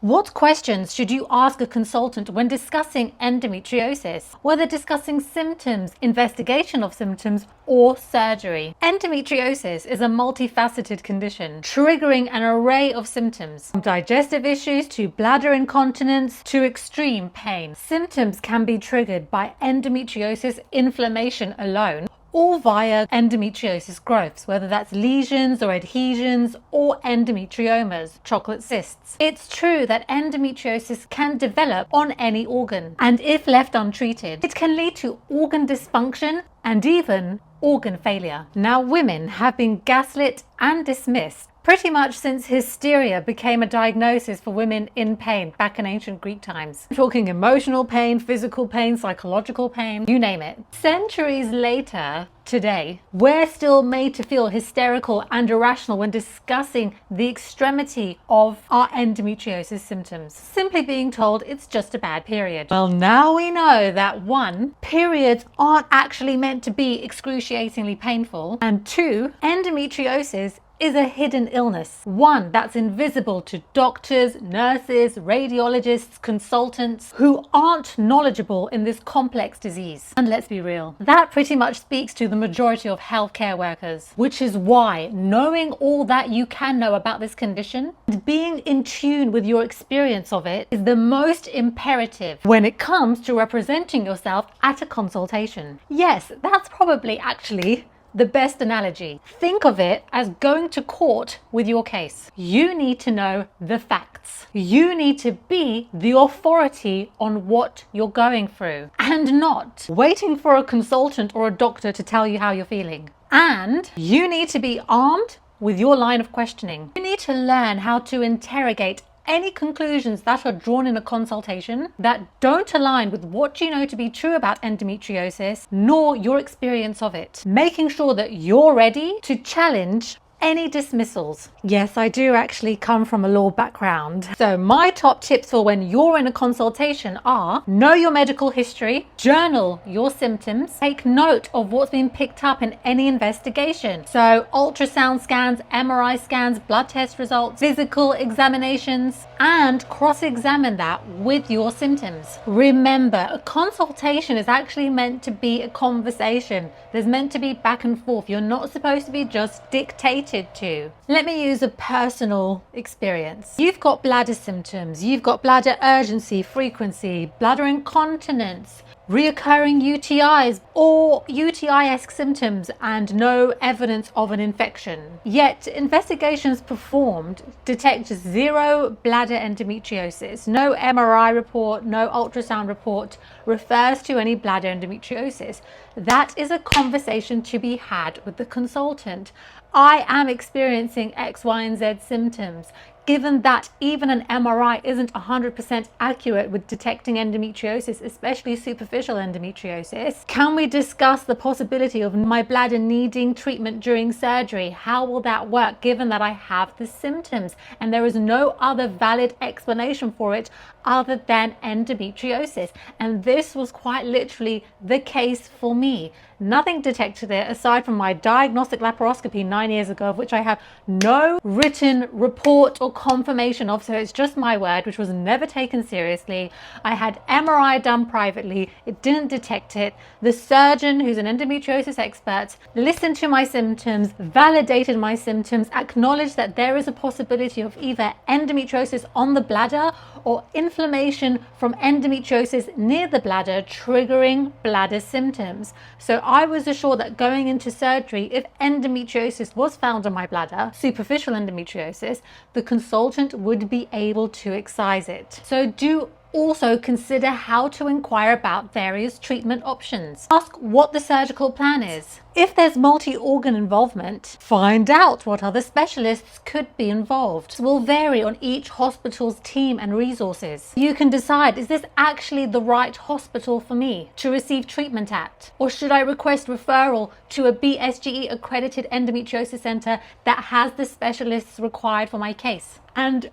What questions should you ask a consultant when discussing endometriosis, whether discussing symptoms, investigation of symptoms, or surgery? Endometriosis is a multifaceted condition, triggering an array of symptoms, from digestive issues to bladder incontinence to extreme pain. Symptoms can be triggered by endometriosis inflammation alone, or via endometriosis growths, whether that's lesions or adhesions or endometriomas, chocolate cysts. It's true that endometriosis can develop on any organ, and if left untreated, it can lead to organ dysfunction and even organ failure. Now, women have been gaslit and dismissed pretty much since hysteria became a diagnosis for women in pain back in ancient Greek times. I'm talking emotional pain, physical pain, psychological pain, you name it. Centuries later, today, we're still made to feel hysterical and irrational when discussing the extremity of our endometriosis symptoms, simply being told it's just a bad period. Well, now we know that 1, periods aren't actually meant to be excruciatingly painful, and 2, endometriosis is a hidden illness, one that's invisible to doctors, nurses, radiologists, consultants who aren't knowledgeable in this complex disease. And let's be real, that pretty much speaks to the majority of healthcare workers, which is why knowing all that you can know about this condition and being in tune with your experience of it is the most imperative when it comes to representing yourself at a consultation. Yes, that's probably actually the best analogy. Think of it as going to court with your case. You need to know the facts. You need to be the authority on what you're going through and not waiting for a consultant or a doctor to tell you how you're feeling. And you need to be armed with your line of questioning. You need to learn how to interrogate any conclusions that are drawn in a consultation that don't align with what you know to be true about endometriosis nor your experience of it, making sure that you're ready to challenge any dismissals. Yes, I do actually come from a law background. So my top tips for when you're in a consultation are: know your medical history, journal your symptoms, take note of what's been picked up in any investigation. So ultrasound scans, MRI scans, blood test results, physical examinations, and cross-examine that with your symptoms. Remember, a consultation is actually meant to be a conversation. There's meant to be back and forth. You're not supposed to be just dictated to. Let me use a personal experience. You've got bladder symptoms, you've got bladder urgency, frequency, bladder incontinence, reoccurring UTIs or UTI-esque symptoms and no evidence of an infection. Yet investigations performed detect 0 bladder endometriosis. No MRI report, no ultrasound report refers to any bladder endometriosis. That is a conversation to be had with the consultant. I am experiencing X, Y, and Z symptoms. Given that even an MRI isn't 100% accurate with detecting endometriosis, especially superficial endometriosis, can we discuss the possibility of my bladder needing treatment during surgery? How will that work given that I have the symptoms and there is no other valid explanation for it other than endometriosis? And this was quite literally the case for me. Nothing detected there aside from my diagnostic laparoscopy 9 years ago, of which I have no written report or confirmation of, so it's just my word, which was never taken seriously. I had MRI done privately, it didn't detect it. The surgeon, who's an endometriosis expert, listened to my symptoms, validated my symptoms, acknowledged that there is a possibility of either endometriosis on the bladder or inflammation from endometriosis near the bladder triggering bladder symptoms. So I was assured that going into surgery, if endometriosis was found on my bladder, superficial endometriosis, the consultant would be able to excise it. So do also consider how to inquire about various treatment options. Ask what the surgical plan is. If there's multi-organ involvement, find out what other specialists could be involved. This will vary on each hospital's team and resources. You can decide, is this actually the right hospital for me to receive treatment at? Or should I request referral to a BSGE accredited endometriosis center that has the specialists required for my case? And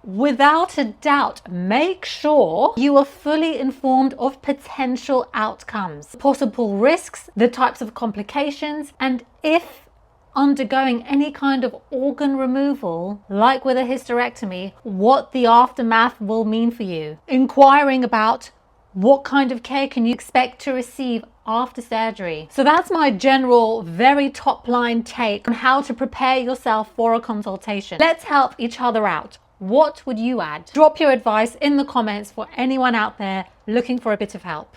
without a doubt, make sure you are fully informed of potential outcomes, possible risks, the types of complications, and if undergoing any kind of organ removal, like with a hysterectomy, what the aftermath will mean for you. Inquiring about what kind of care can you expect to receive after surgery. So that's my general, very top line take on how to prepare yourself for a consultation. Let's help each other out. What would you add? Drop your advice in the comments for anyone out there looking for a bit of help.